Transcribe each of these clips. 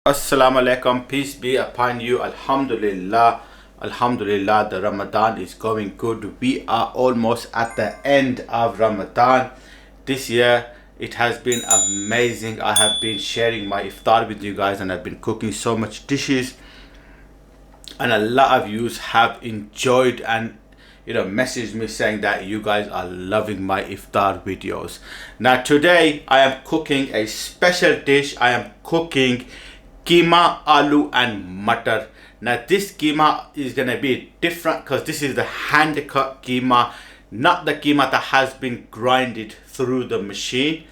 Assalamu alaikum, peace be upon you. Alhamdulillah, Alhamdulillah, the Ramadan is going good. We are almost at the end of Ramadan. This year it has been amazing. I have been sharing my iftar with you guys and I've been cooking so much dishes, and a lot of you have enjoyed and messaged me saying that you guys are loving my iftar videos. Now today I am cooking a special dish. I am cooking Keema Aloo Matter. Now this keema is gonna be different because this is the hand cut keema, not the keema that has been grinded through the machine.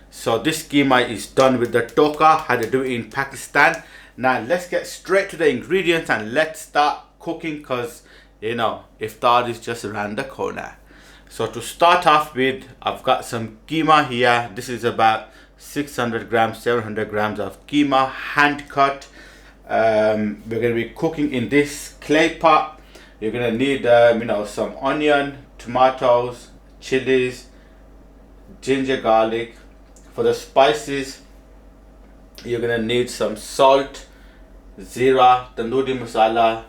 So this keema is done with the toka, how to do it in Pakistan. Now let's get straight to the ingredients and let's start cooking, because iftar is just around the corner. So to start off with, I've got some keema here. This is about 600 grams, 700 grams of keema, hand cut. We're going to be cooking in this clay pot. You're going to need some onion, tomatoes, chilies, ginger, garlic. For the spices, you're going to need some salt, zira, tandoori masala,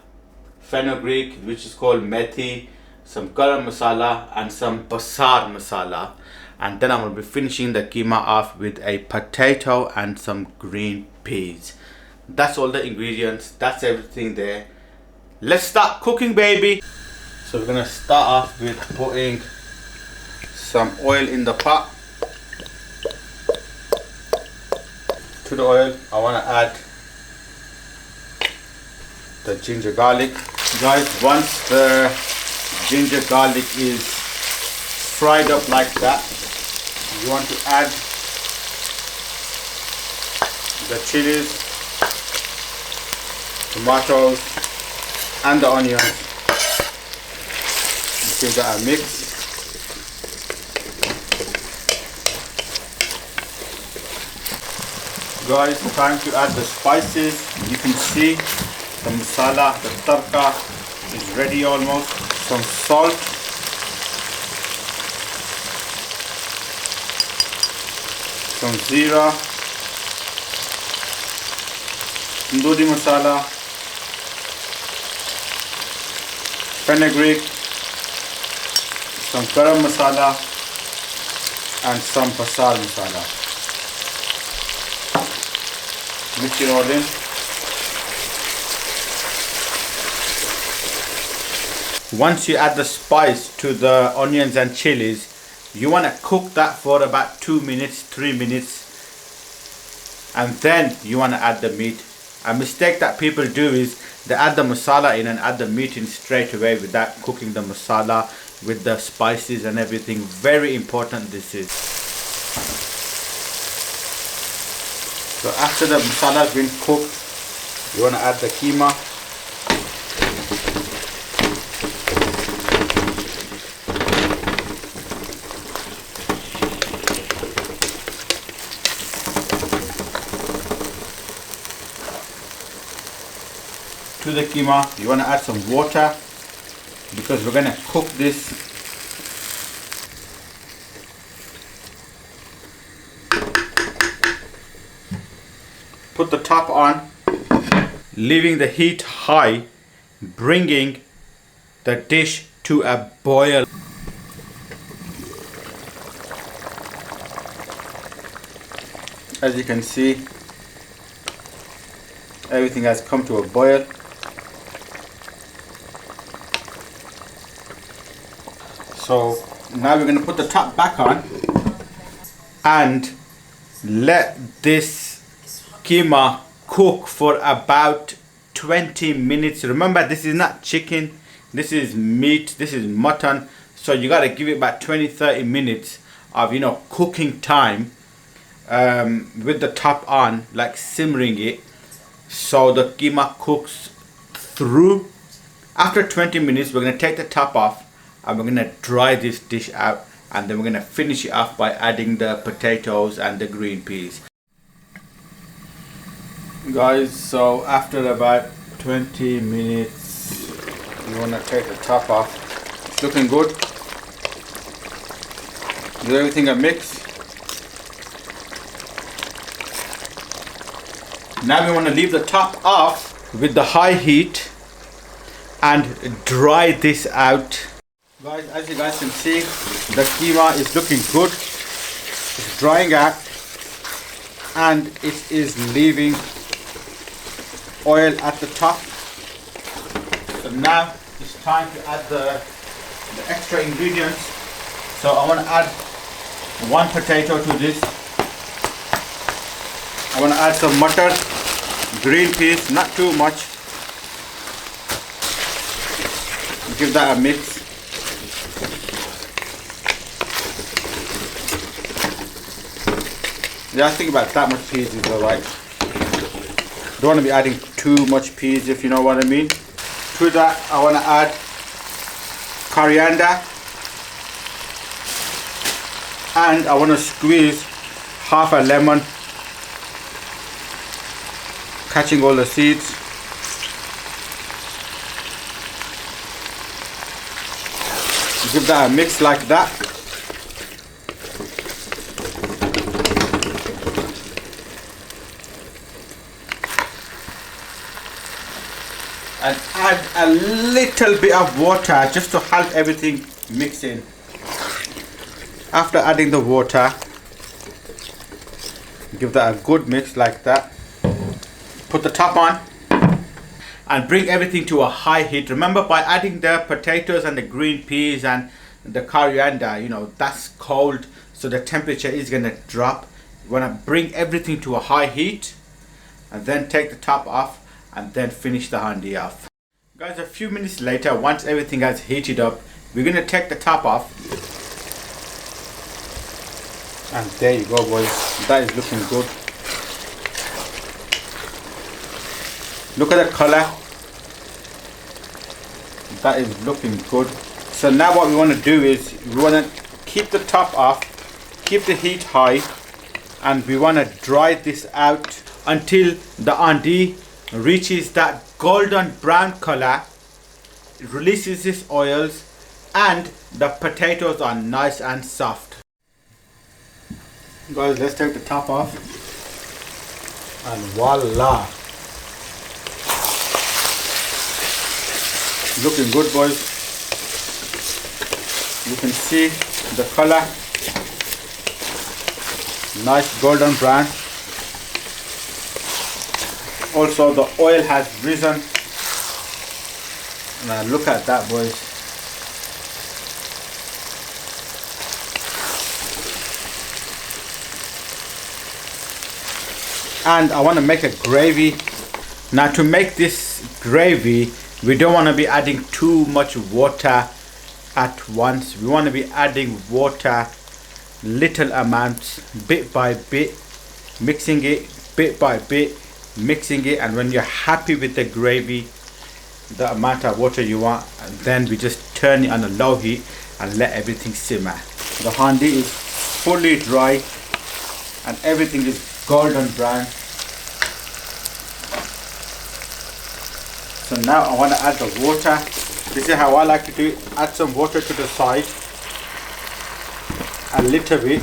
fenugreek, which is called methi, some garam masala, and some basar masala. And then I'm going to be finishing the keema off with a potato and some green peas. That's all the ingredients. That's everything there. Let's start cooking, baby. So we're going to start off with putting some oil in the pot. To the oil, I want to add the ginger garlic. Guys, once the ginger garlic is fried up like that, you want to add the chilies, tomatoes, and the onions. Give that a mix. Guys, time to add the spices. You can see the masala, the tarka is ready almost. Some salt, some zira, tandoori masala, fenugreek, some garam masala, and some basar masala. Mix it all in. Once you add the spice to the onions and chilies, you want to cook that for about 2 minutes, 3 minutes, and then you want to add the meat. A mistake that people do is they add the masala in and add the meat in straight away without cooking the masala with the spices and everything. Very important this is. So after the masala has been cooked, you want to add the keema. To the keema, you want to add some water because we're going to cook this. Put the top on, leaving the heat high, bringing the dish to a boil. As you can see, everything has come to a boil. So now we're going to put the top back on and let this keema cook for about 20 minutes. Remember, this is not chicken, this is meat, this is mutton. So you got to give it about 20-30 minutes of cooking time with the top on, like simmering it, so the keema cooks through. After 20 minutes, we're going to take the top off and we're going to dry this dish out, and then we're going to finish it off by adding the potatoes and the green peas. Guys, so after about 20 minutes, you want to take the top off. It's looking good. Give everything a mix. Now we want to leave the top off with the high heat and dry this out. Guys, as you guys can see, the keema is looking good. It's drying out and it is leaving oil at the top. So now it's time to add the extra ingredients. So I want to add 1 potato to this. I want to add some Mattar, green peas, not too much. Give that a mix. Yeah, I think about that much peas is alright. Don't want to be adding too much peas, if you know what I mean. To that I want to add coriander, and I want to squeeze half a lemon, catching all the seeds. Give that a mix like that. And add a little bit of water just to help everything mix in. After adding the water, give that a good mix like that. Put the top on and bring everything to a high heat. Remember, by adding the potatoes and the green peas and the coriander, you know, that's cold, so the temperature is going to drop. You want to bring everything to a high heat and then take the top off and then finish the handi off. Guys, a few minutes later, once everything has heated up, we're going to take the top off. And there you go, boys. That is looking good. Look at the color. That is looking good. So now what we want to do is we want to keep the top off, keep the heat high, and we want to dry this out until the handi reaches that golden brown color. It releases its oils and the potatoes are nice and soft. Guys, let's take the top off, and voila, looking good, boys. You can see the color, nice golden brown. Also the oil has risen. Now look at that, boys. And I want to make a gravy. Now to make this gravy, we don't want to be adding too much water at once. We want to be adding water little amounts, bit by bit, mixing it bit by bit, mixing it, and when you're happy with the gravy, the amount of water you want, and then we just turn it on a low heat and let everything simmer. The handi is fully dry and everything is golden brown. So now I want to add the water. This is how I like to do it. Add some water to the side, a little bit,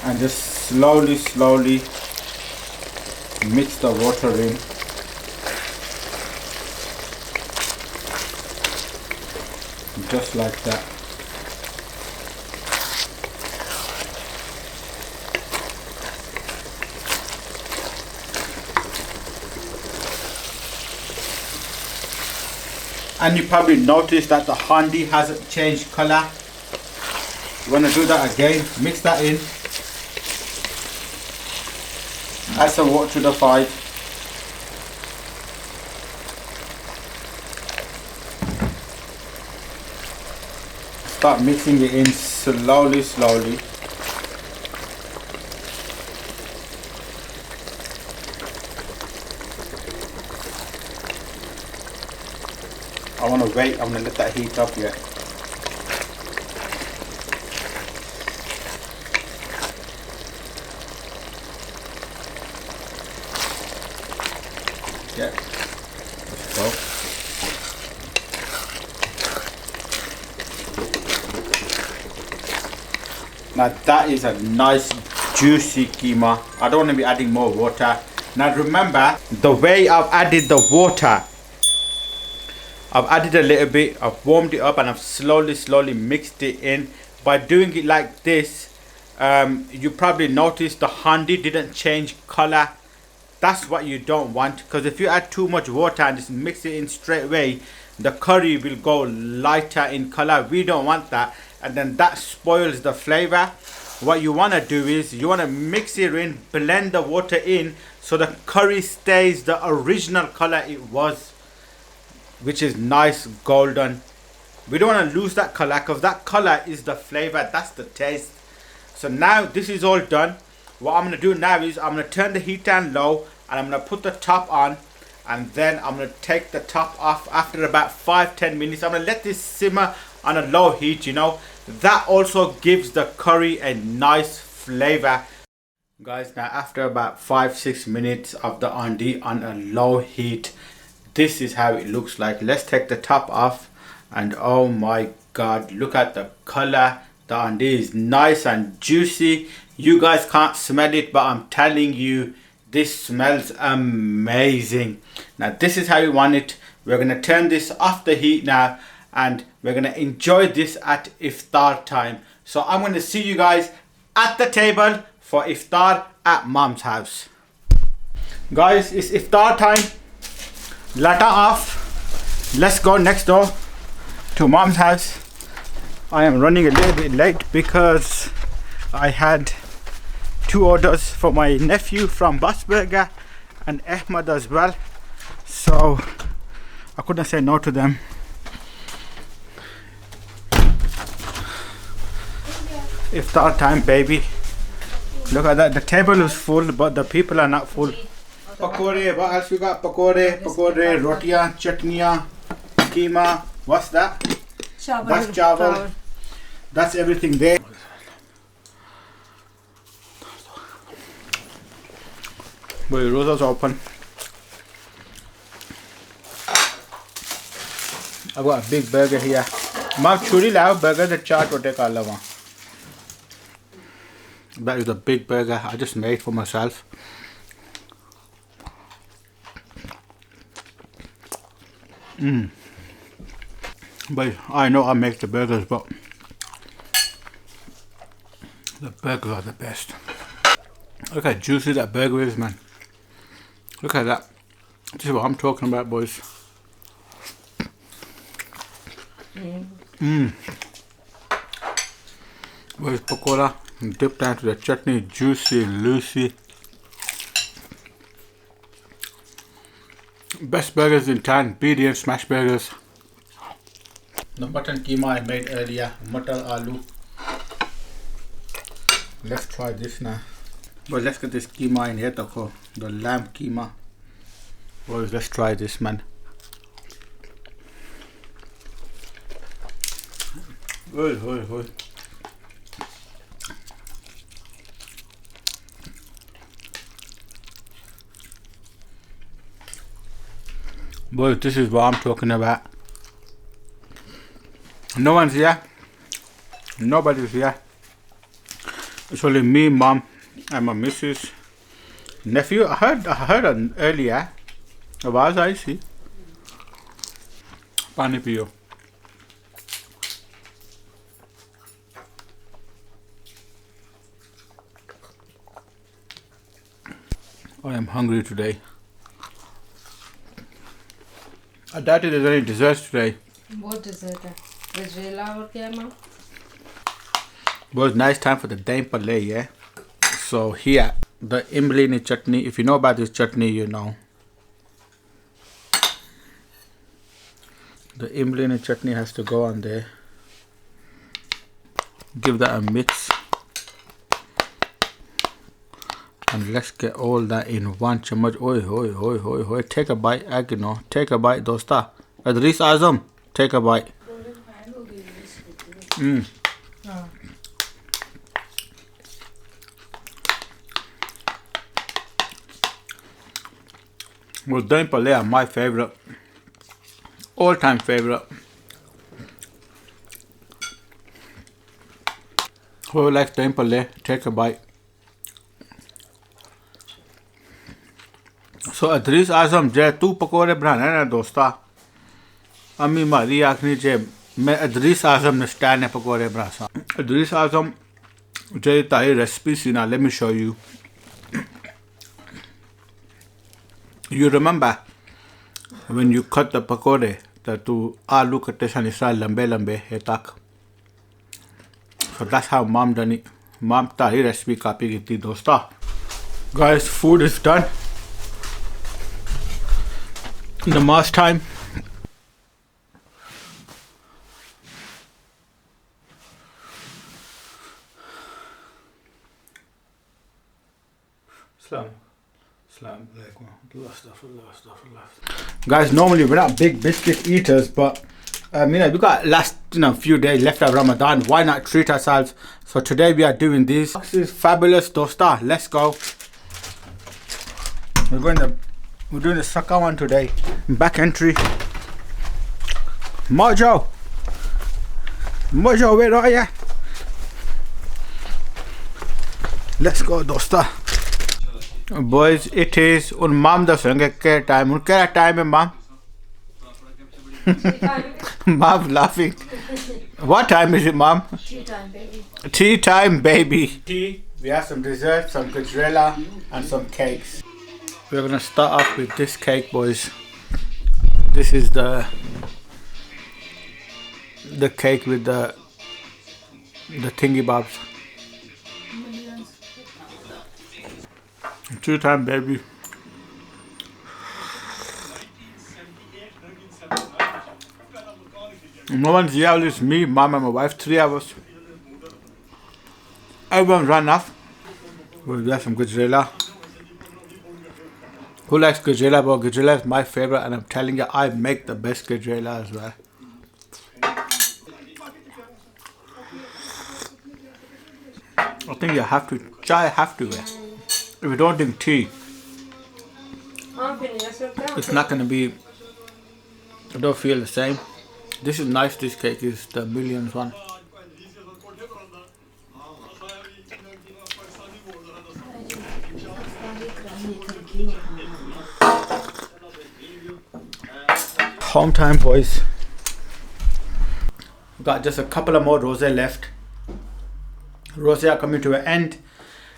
and just slowly mix the water in. Just like that. And you probably noticed that the handi hasn't changed color. You want to do that again, mix that in, add some water to the side, start mixing it in slowly. I want to wait, I'm going to let that heat up yet. Yeah, let's go. Now that is a nice juicy keema. I don't want to be adding more water. Now remember, the way I've added the water, I've added a little bit, I've warmed it up, and I've slowly mixed it in. By doing it like this, you probably noticed the handi didn't change color. That's what you don't want, because if you add too much water and just mix it in straight away, the curry will go lighter in color. We don't want that, and then that spoils the flavor. What you want to do is you want to mix it in, blend the water in, so the curry stays the original color it was, which is nice golden. We don't want to lose that color, because that color is the flavor, that's the taste. So now this is all done. What I'm going to do now is I'm going to turn the heat down low, and I'm going to put the top on, and then I'm going to take the top off after about 5-10 minutes. I'm going to let this simmer on a low heat, you know. That also gives the curry a nice flavor. Guys, now after about 5-6 minutes of the handi on a low heat, this is how it looks like. Let's take the top off, and oh my god, look at the color. The handi is nice and juicy. You guys can't smell it, but I'm telling you, this smells amazing. Now this is how we want it. We're going to turn this off the heat now, and we're going to enjoy this at iftar time. So I'm going to see you guys at the table for iftar at mom's house. Guys, it's iftar time. Lata off. Let's go next door to mom's house. I am running a little bit late because I had 2 orders for my nephew from Bus Burger and Ahmad as well, so I couldn't say no to them. Iftar time, baby. Look at that, the table is full but the people are not full. Pakore, what else you got? Pakore, rotiya, chutneya, keema. What's that? Chawal. That's chawal. That's everything there. Boy, Rosa's open. I've got a big burger here. Mom, churi lao burger the chaat rote ka lawa. That is a big burger I just made for myself. But I know I make the burgers, but the burgers are the best. Look how juicy that burger is, man. Look at that. This is what I'm talking about, boys. Boys, pakora dipped into the chutney, juicy, loosey. Best burgers in town, BDN smash burgers. The mutton keema I made earlier, Mattar aloo. Let's try this now. But let's get this keema in here, the lamb keema. Boys, let's try this, man. Oi. Boys, this is what I'm talking about. No one's here. Nobody's here. It's only me, mom, and my missus. Nephew, I heard earlier. आवाज आई सी. पानी पियो. I am hungry today. I doubt there's any desserts today. What dessert है? Gajrela और क्या माँ? Well, it's nice time for the dain palle, yeah? So here, the imli chutney. If you know about this chutney, you know. The imli chutney has to go on there. Give that a mix. And let's get all that in one chamuch. Oi. Take a bite, Agino. Take a bite, dosta. Adris Azam, take a bite. Well, dain palle are my favorite. All-time favorite. Whoever likes dain palle, take a bite. सो अदरीस आजम जे तू पकौड़े बनाना है ना दोस्ता अम्मी मारी आखनी जे मैं अदरीस आजम ने style ने पकौड़े बना सा अदरीस आजम जे ताई रेसिपी सी ना let me show you you remember when you cut the पकौड़े तो तू आलू कट्टे सन इस लंबे लंबे है तक so that's how mom done it mom तारी रेसिपी कॉपी की थी दोस्ता guys food is done namaaz time Guys, normally we're not big biscuit eaters, but we got last few days left of Ramadan. Why not treat ourselves? So today we are doing these. This is fabulous dosta. Let's go. We're doing the sucker one today. Back entry. Mojo, where are ya? Let's go dosta. Boys, it is on mom the time. What time is mom? Mom laughing. What time is it, mom? Tea time, baby. Tea time, baby. Tea. We have some dessert, some gajrela, and some cakes. We're gonna start off with this cake, boys. This is the cake with the thingy bobs. Tea time, baby. No one's here, it's me, mom and my wife, 3 hours. Everyone ran off. We have some gajrela. Who likes gajrela? Well, gajrela is my favorite and I'm telling you, I make the best gajrela as well. I think you have to, chai have to. If you don't drink tea, it's not going to be, I don't feel the same. This is nice, this cake is the millions one. Home time, boys. Got just a couple of more rosé left. Rosé are coming to an end.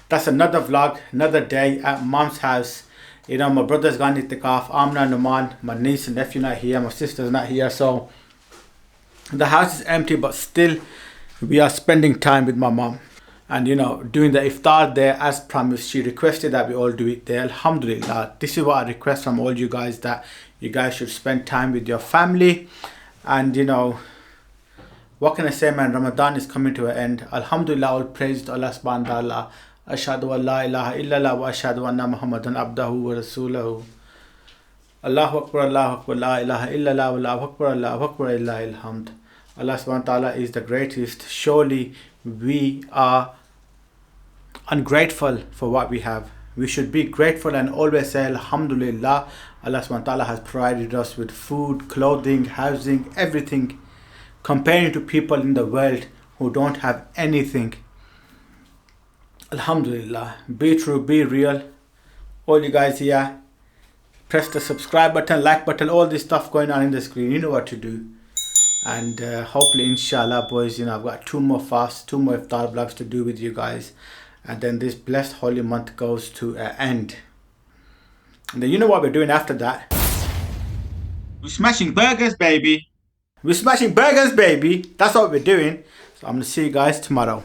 That's another vlog, another day at mom's house. My brother's gone itikaf, Amna, Numan, my niece and nephew not here, my sister's not here, so the house is empty, but still we are spending time with my mom. And doing the iftar there as promised. She requested that we all do it there. Alhamdulillah, this is what I request from all you guys, that you guys should spend time with your family. And what can I say, man? Ramadan is coming to an end. Alhamdulillah, all praise to Allah subhanahu wa ta'ala. Ashhadu an la ilaha illallah wa ashhadu anna Muhammadan abdahu wa rasuluhu. Allahu Akbar, Allahu Akbar, la ilaha illallah, Allahu Akbar, Allahu Akbar, illahil hamd. Allah subhanahu wa ta'ala is the greatest. Surely we are ungrateful for what we have. We should be grateful and always say Alhamdulillah. Allah subhanahu wa ta'ala has provided us with food, clothing, housing, everything. Comparing to people in the world who don't have anything. Alhamdulillah. Be true, be real. All you guys here, press the subscribe button, like button, all this stuff going on in the screen. You know what to do. And hopefully, inshallah, boys, I've got 2 more fasts, 2 more iftar vlogs to do with you guys. And then this blessed holy month goes to an end. And then you know what we're doing after that? We're smashing burgers, baby. We're smashing burgers, baby. That's what we're doing. So I'm going to see you guys tomorrow.